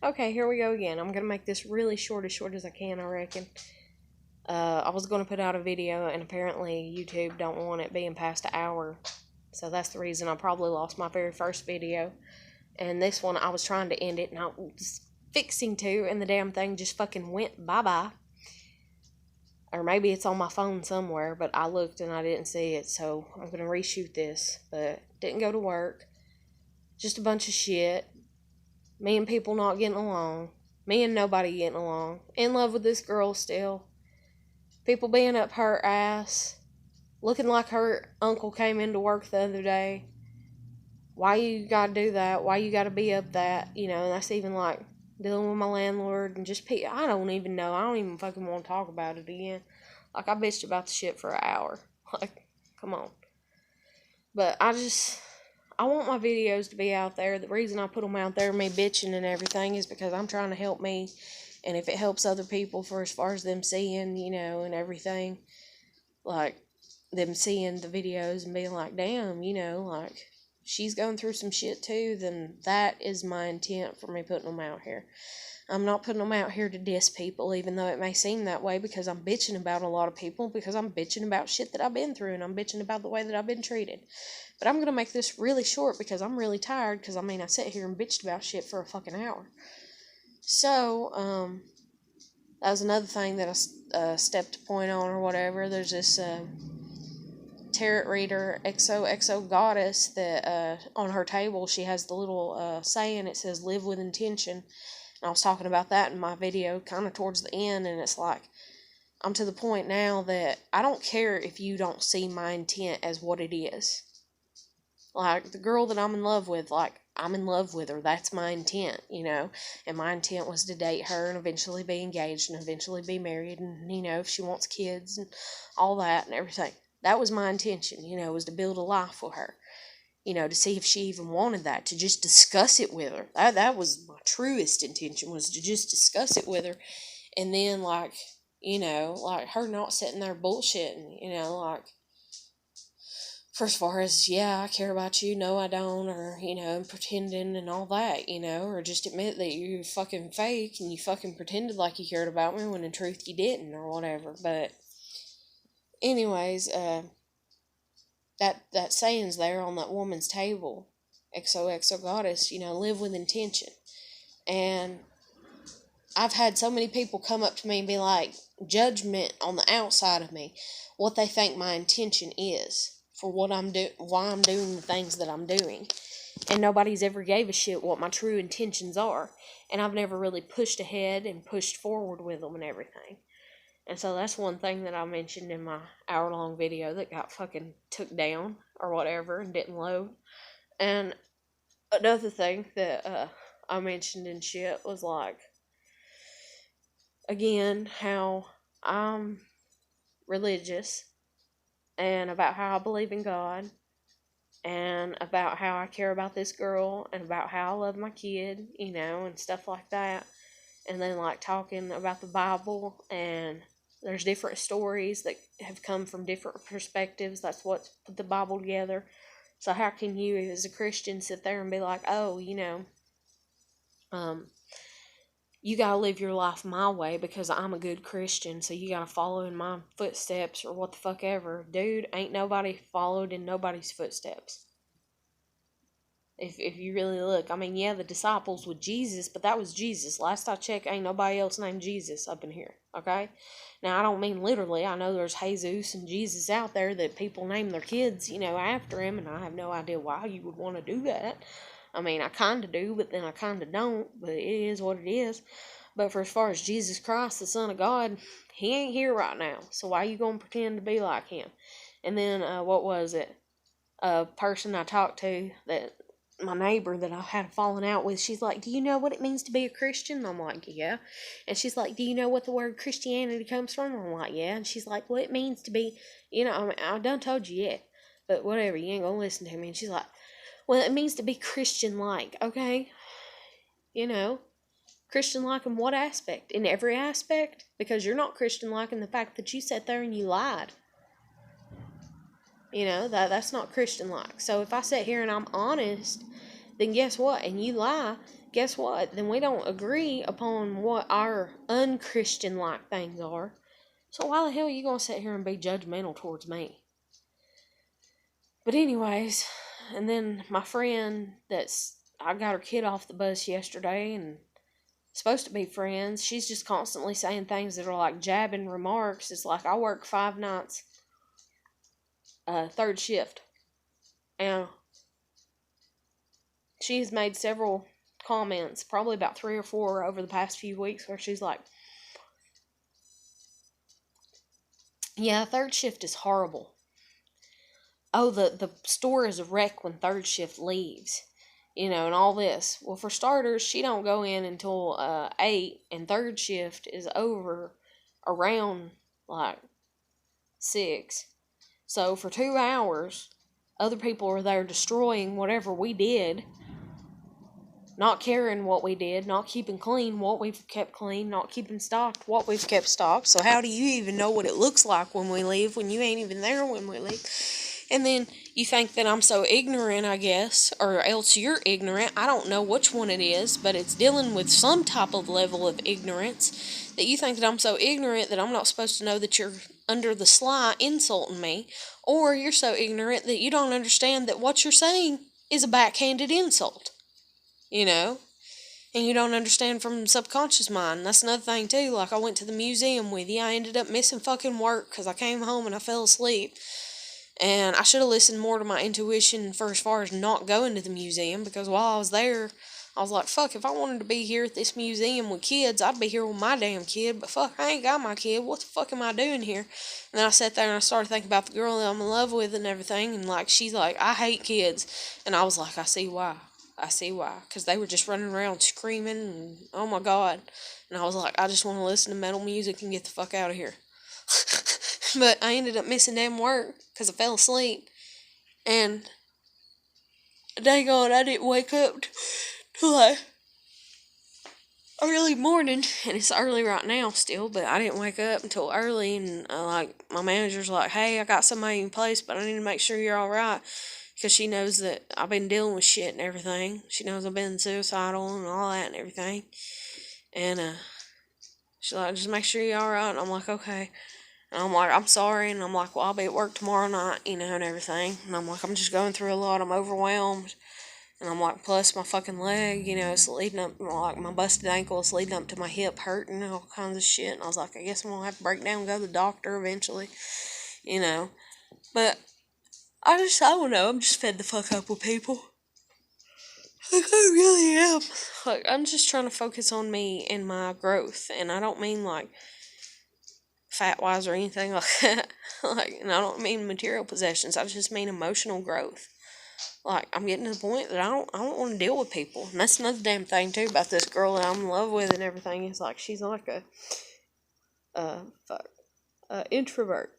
Okay, here we go again. I'm gonna make this really short as I can, I reckon. I was gonna put out a video, and apparently YouTube don't want it being past an hour. So that's the reason I probably lost my very first video. And this one, I was trying to end it, and I was fixing to, and the damn thing just fucking went bye-bye. Or maybe it's on my phone somewhere, but I looked and I didn't see it, so I'm gonna reshoot this. But didn't go to work. Just a bunch of shit. Me and people not getting along. Me and nobody getting along. In love with this girl still. People being up her ass. Looking like her uncle came into work the other day. Why you gotta do that? Why you gotta be up that? And that's even like dealing with my landlord and just I don't even know. I don't even fucking want to talk about it again. Like, I bitched about the shit for an hour. Like, come on. But I want my videos to be out there. The reason I put them out there, me bitching and everything, is because I'm trying to help me. And if it helps other people for as far as them seeing, and everything, like, them seeing the videos and being like, damn, like, she's going through some shit too, then that is my intent for me putting them out here. I'm not putting them out here to diss people, even though it may seem that way, because I'm bitching about a lot of people, because I'm bitching about shit that I've been through, and I'm bitching about the way that I've been treated. But I'm going to make this really short, because I'm really tired, because, I sit here and bitched about shit for a fucking hour. So, that was another thing that I stepped to point on, or whatever. There's this tarot reader, XOXO Goddess, that on her table, she has the little saying, it says, live with intention. I was talking about that in my video kind of towards the end, and it's like, I'm to the point now that I don't care if you don't see my intent as what it is. Like, the girl that I'm in love with, like, I'm in love with her. That's my intent, and my intent was to date her and eventually be engaged and eventually be married, and, if she wants kids and all that and everything. That was my intention, was to build a life with her. To see if she even wanted that, to just discuss it with her. That was my truest intention, was to just discuss it with her. And then, like, like her not sitting there bullshitting, like, for as far as, yeah, I care about you, no, I don't, or, pretending and all that, or just admit that you're fucking fake and you fucking pretended like you cared about me when in truth you didn't, or whatever. But, anyways, that saying's there on that woman's table, XOXO Goddess, live with intention. And I've had so many people come up to me and be like, judgment on the outside of me, what they think my intention is for what why I'm doing the things that I'm doing. And nobody's ever gave a shit what my true intentions are. And I've never really pushed ahead and pushed forward with them and everything. And so that's one thing that I mentioned in my hour-long video that got fucking took down or whatever and didn't load. And another thing that I mentioned in shit was, like, again, how I'm religious and about how I believe in God and about how I care about this girl and about how I love my kid, and stuff like that. And then, like, talking about the Bible, and there's different stories that have come from different perspectives. That's what put the Bible together. So how can you, as a Christian, sit there and be like, oh, you gotta live your life my way because I'm a good Christian, so you gotta follow in my footsteps, or what the fuck ever. Dude, ain't nobody followed in nobody's footsteps. If you really look, yeah, the disciples with Jesus, but that was Jesus. Last I checked, ain't nobody else named Jesus up in here, okay? Now, I don't mean literally. I know there's Jesus and Jesus out there that people name their kids, after him, and I have no idea why you would want to do that. I kind of do, but then I kind of don't, but it is what it is. But for as far as Jesus Christ, the Son of God, he ain't here right now, so why you gonna pretend to be like him? And then, what was it? A person I talked to, that my neighbor that I had fallen out with, she's like, do you know what it means to be a Christian? And I'm like, yeah. And she's like, do you know what the word Christianity comes from? And I'm like, yeah. And she's like, well, it means to be, I done told you yet, but whatever, you ain't gonna listen to me. And she's like, well, it means to be Christian-like, okay? Christian-like in what aspect? In every aspect? Because you're not Christian-like in the fact that you sat there and you lied. That's not Christian-like. So if I sit here and I'm honest, then guess what? And you lie, guess what? Then we don't agree upon what our unchristian like things are. So why the hell are you gonna sit here and be judgmental towards me? But anyways, and then my friend I got her kid off the bus yesterday and supposed to be friends, she's just constantly saying things that are like jabbing remarks. It's like, I work 5 nights, third shift. And she's made several comments, probably about 3 or 4 over the past few weeks, where she's like, yeah, third shift is horrible. Oh, the store is a wreck when third shift leaves, and all this. Well, for starters, she don't go in until 8, and third shift is over around like 6. So for 2 hours, other people are there destroying whatever we did, not caring what we did, not keeping clean what we've kept clean, not keeping stocked what we've kept stocked. So how do you even know what it looks like when we leave, when you ain't even there when we leave? And then you think that I'm so ignorant, I guess, or else you're ignorant. I don't know which one it is, but it's dealing with some type of level of ignorance, that you think that I'm so ignorant that I'm not supposed to know that you're under the sly insulting me, or you're so ignorant that you don't understand that what you're saying is a backhanded insult, and you don't understand from subconscious mind. That's another thing too. Like, I went to the museum with you. I ended up missing fucking work because I came home and I fell asleep. And I should have listened more to my intuition for as far as not going to the museum, because while I was there, I was like, fuck, if I wanted to be here at this museum with kids, I'd be here with my damn kid, but fuck, I ain't got my kid. What the fuck am I doing here? And then I sat there and I started thinking about the girl that I'm in love with and everything, and like, she's like, I hate kids. And I was like, I see why. Because they were just running around screaming, and oh my god. And I was like, I just want to listen to metal music and get the fuck out of here. But I ended up missing damn work because I fell asleep. And dang on, I didn't wake up till like early morning. And it's early right now still, but I didn't wake up until early. And my manager's like, hey, I got somebody in place, but I need to make sure you're alright. Because she knows that I've been dealing with shit and everything. She knows I've been suicidal and all that and everything. And she's like, just make sure you're alright. And I'm like, okay. And I'm like, I'm sorry. And I'm like, well, I'll be at work tomorrow night, and everything. And I'm like, I'm just going through a lot. I'm overwhelmed. And I'm like, plus my fucking leg, it's leading up, like my busted ankle is leading up to my hip hurting and all kinds of shit. And I was like, I guess I'm going to have to break down and go to the doctor eventually, But I don't know. I'm just fed the fuck up with people. Like, I really am. Like, I'm just trying to focus on me and my growth. And I don't mean, like, fat-wise or anything like that. And I don't mean material possessions. I just mean emotional growth. Like, I'm getting to the point that I don't want to deal with people. And that's another damn thing, too, about this girl that I'm in love with and everything. Is like, she's like a introvert.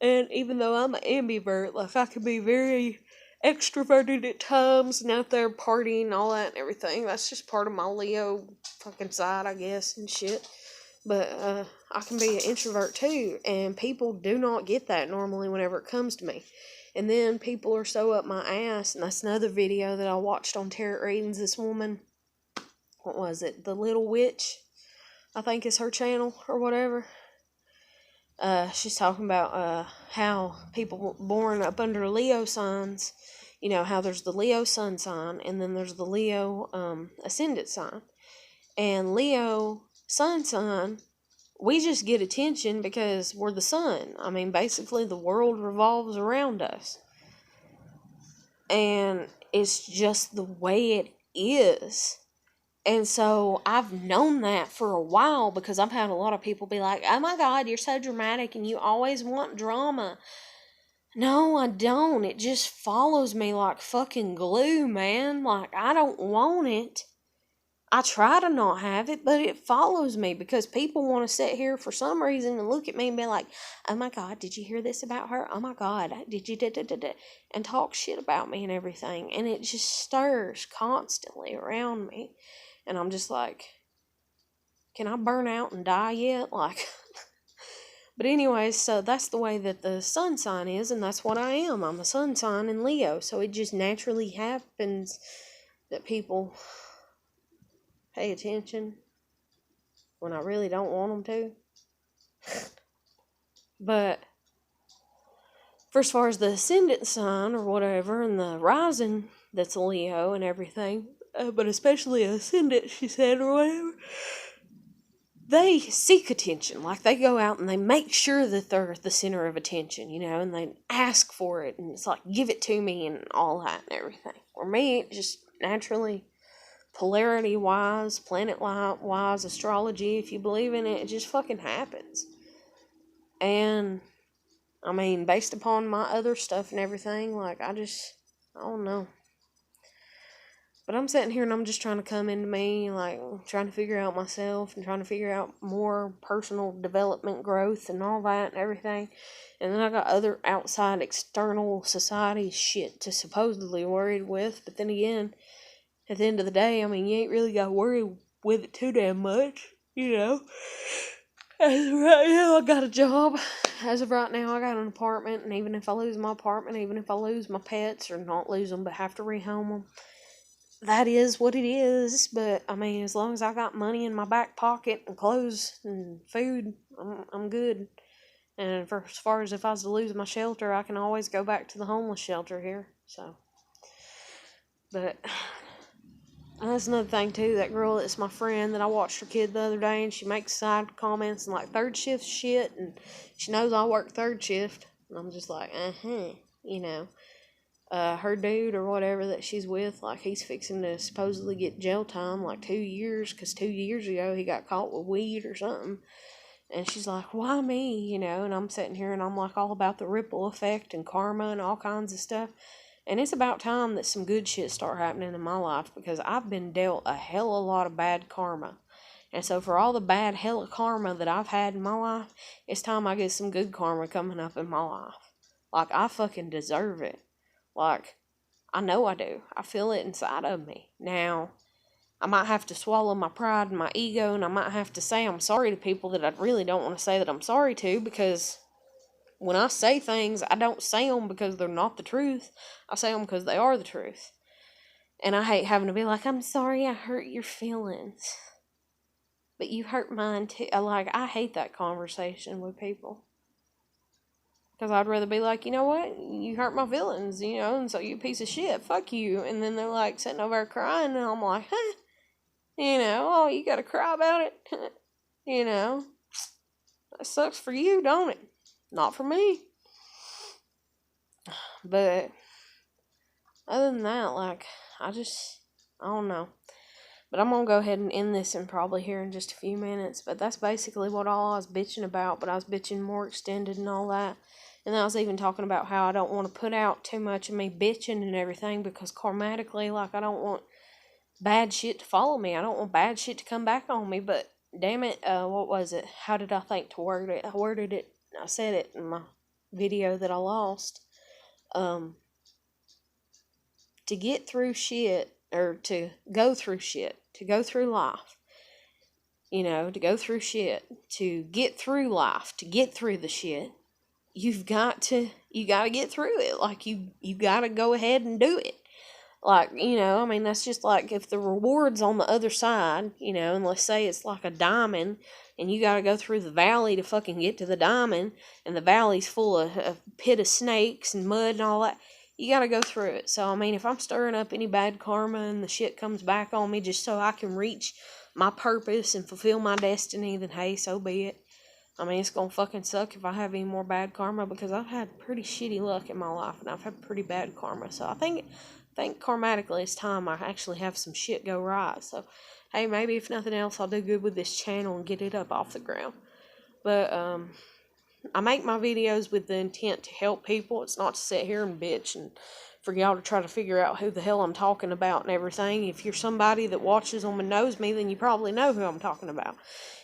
And even though I'm an ambivert, like, I can be very extroverted at times and out there partying and all that and everything. That's just part of my Leo fucking side, I guess, and shit. But I can be an introvert too, and people do not get that normally whenever it comes to me. And then people are so up my ass, and that's another video that I watched on Tarot Readings. This woman, what was it? The Little Witch, I think is her channel or whatever. She's talking about how people born up under Leo signs, how there's the Leo sun sign, and then there's the Leo ascendant sign. And Leo sun sign, we just get attention because we're the sun. I mean, basically the world revolves around us. And it's just the way it is. And so I've known that for a while, because I've had a lot of people be like, oh my God, you're so dramatic and you always want drama. No, I don't. It just follows me like fucking glue, man. Like, I don't want it. I try to not have it, but it follows me, because people want to sit here for some reason and look at me and be like, oh my God, did you hear this about her? Oh my God, did you and talk shit about me and everything. And it just stirs constantly around me. And I'm just like, can I burn out and die yet? Like, But anyways, so that's the way that the sun sign is, and that's what I am. I'm a sun sign in Leo, so it just naturally happens that people pay attention when I really don't want them to. But for as far as the ascendant sign or whatever, and the rising that's a Leo and everything, but especially ascendant, she said, or whatever, they seek attention. Like, they go out and they make sure that they're the center of attention, you know, and they ask for it, and it's like, give it to me and all that and everything. For me, it just naturally, polarity-wise, planet-wise, astrology, if you believe in it, it just fucking happens. And I mean, based upon my other stuff and everything, like, I don't know. But I'm sitting here and I'm just trying to come into me, like, trying to figure out myself and trying to figure out more personal development growth and all that and everything. And then I got other outside external society shit to supposedly worry with. But then again, at the end of the day, I mean, you ain't really got to worry with it too damn much, you know. As of right now, I got a job. As of right now, I got an apartment. And even if I lose my apartment, even if I lose my pets, or not lose them, but have to rehome them, that is what it is. But I mean, as long as I got money in my back pocket and clothes and food, I'm good. And for as far as if I was to lose my shelter, I can always go back to the homeless shelter here. So, but that's another thing too. That girl that's my friend that I watched her kid the other day, and she makes side comments and like third shift shit, and she knows I work third shift, and I'm just like, you know. Her dude or whatever that she's with, like, he's fixing to supposedly get jail time, like 2 years, because 2 years ago he got caught with weed or something. And she's like, why me, you know? And I'm sitting here and I'm like all about the ripple effect and karma and all kinds of stuff. And it's about time that some good shit start happening in my life, because I've been dealt a hell of a lot of bad karma. And so for all the bad hella karma that I've had in my life, it's time I get some good karma coming up in my life. Like, I fucking deserve it. Like, I know I do. I feel it inside of me. Now, I might have to swallow my pride and my ego, and I might have to say I'm sorry to people that I really don't want to say that I'm sorry to, because when I say things, I don't say them because they're not the truth. I say them because they are the truth. And I hate having to be like, I'm sorry I hurt your feelings, but you hurt mine too. I hate that conversation with people. Because I'd rather be like, you know what? You hurt my feelings, you know, and so you piece of shit. Fuck you. And then they're like sitting over there crying, and I'm like, huh? You know, oh, you gotta cry about it? You know, that sucks for you, don't it? Not for me. But other than that, like, I don't know. But I'm gonna go ahead and end this and probably here in just a few minutes. But that's basically what all I was bitching about. But I was bitching more extended and all that. And I was even talking about how I don't want to put out too much of me bitching and everything, because karmatically, like, I don't want bad shit to follow me. I don't want bad shit to come back on me. But damn it, what was it? How did I think to word it? I said it in my video that I lost. To get through shit, or to go through shit, to go through life, you know, to go through shit, to get through life, to get through the shit, you gotta get through it. Like, you gotta go ahead and do it. Like, you know, I mean, that's just like if the reward's on the other side, you know, and let's say it's like a diamond, and you gotta go through the valley to fucking get to the diamond, and the valley's full of a pit of snakes and mud and all that. You gotta go through it. So, I mean, if I'm stirring up any bad karma and the shit comes back on me just so I can reach my purpose and fulfill my destiny, then hey, so be it. I mean, it's gonna fucking suck if I have any more bad karma, because I've had pretty shitty luck in my life, and I've had pretty bad karma. So I think karmatically it's time I actually have some shit go right. So, hey, maybe if nothing else, I'll do good with this channel and get it up off the ground. But, I make my videos with the intent to help people. It's not to sit here and bitch and for y'all to try to figure out who the hell I'm talking about and everything. If you're somebody that watches them and knows me, then you probably know who I'm talking about.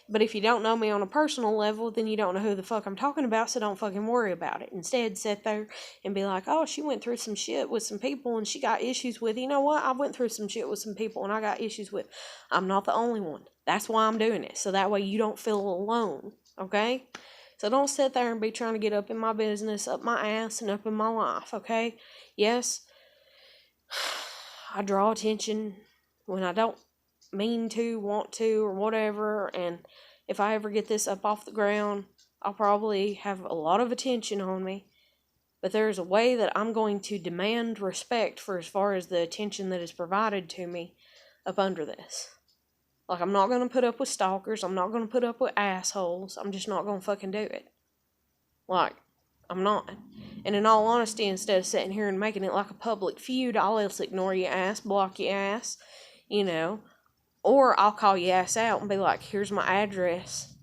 But if you don't know me on a personal level, then you don't know who the fuck I'm talking about, so don't fucking worry about it. Instead, sit there and be like, oh, she went through some shit with some people and she got issues with. You know what? I went through some shit with some people and I got issues with. I'm not the only one. That's why I'm doing it, so that way you don't feel alone, okay? So don't sit there and be trying to get up in my business, up my ass, and up in my life, okay? Yes, I draw attention when I don't mean to, want to, or whatever, and if I ever get this up off the ground, I'll probably have a lot of attention on me. But there's a way that I'm going to demand respect for as far as the attention that is provided to me up under this. Like, I'm not going to put up with stalkers. I'm not going to put up with assholes. I'm just not going to fucking do it. Like, I'm not. And in all honesty, instead of sitting here and making it like a public feud, I'll else ignore your ass, block your ass, you know. Or I'll call your ass out and be like, here's my address.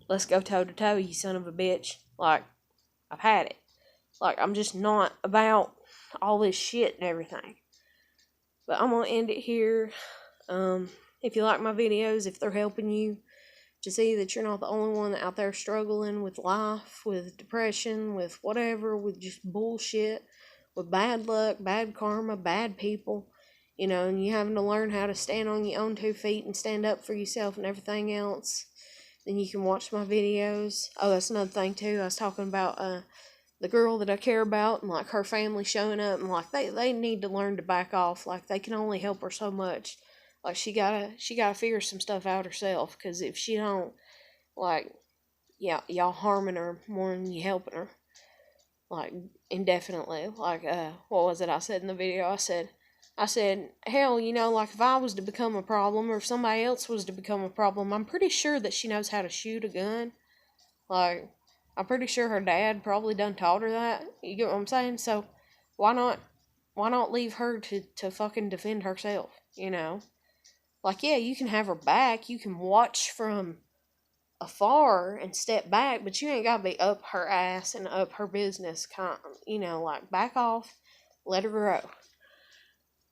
Let's go toe to toe, you son of a bitch. Like, I've had it. Like, I'm just not about all this shit and everything. But I'm going to end it here. If you like my videos, if they're helping you to see that you're not the only one out there struggling with life, with depression, with whatever, with just bullshit, with bad luck, bad karma, bad people, you know, and you having to learn how to stand on your own 2 feet and stand up for yourself and everything else, then you can watch my videos. Oh, that's another thing too. I was talking about the girl that I care about and like her family showing up, and like they need to learn to back off. Like, they can only help her so much. Like, she gotta figure some stuff out herself, because if she don't, like, yeah, y'all harming her more than you helping her, like, indefinitely. Like, what was it I said in the video? I said, hell, you know, like, if I was to become a problem, or if somebody else was to become a problem, I'm pretty sure that she knows how to shoot a gun. Like, I'm pretty sure her dad probably done taught her that. You get what I'm saying? So, why not leave her to fucking defend herself, you know? Like, yeah, you can have her back, you can watch from afar and step back, but you ain't gotta be up her ass and up her business, you know, like, back off, let her grow.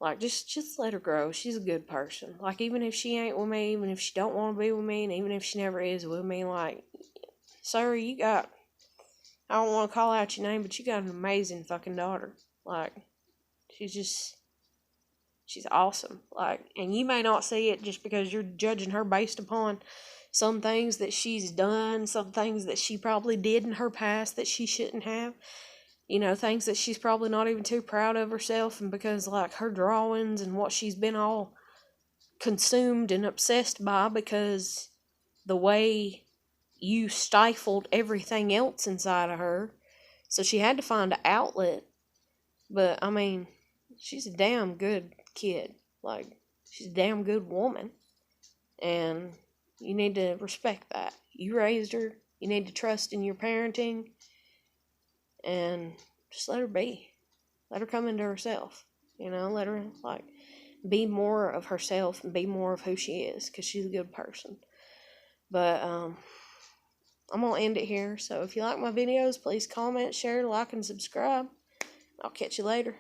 Like, just let her grow. She's a good person. Like, even if she ain't with me, even if she don't want to be with me, and even if she never is with me, like, sir, I don't want to call out your name, but you got an amazing fucking daughter. Like, she's awesome. Like, and you may not see it just because you're judging her based upon some things that she's done, some things that she probably did in her past that she shouldn't have. You know, things that she's probably not even too proud of herself, and because, like, her drawings and what she's been all consumed and obsessed by because the way you stifled everything else inside of her. So she had to find an outlet. But, I mean, she's a damn good kid. Like, she's a damn good woman. And you need to respect that. You raised her. You need to trust in your parenting. And just let her be. Let her come into herself. You know, let her, like, be more of herself and be more of who she is. Because she's a good person. But, I'm going to end it here. So if you like my videos, please comment, share, like, and subscribe. I'll catch you later.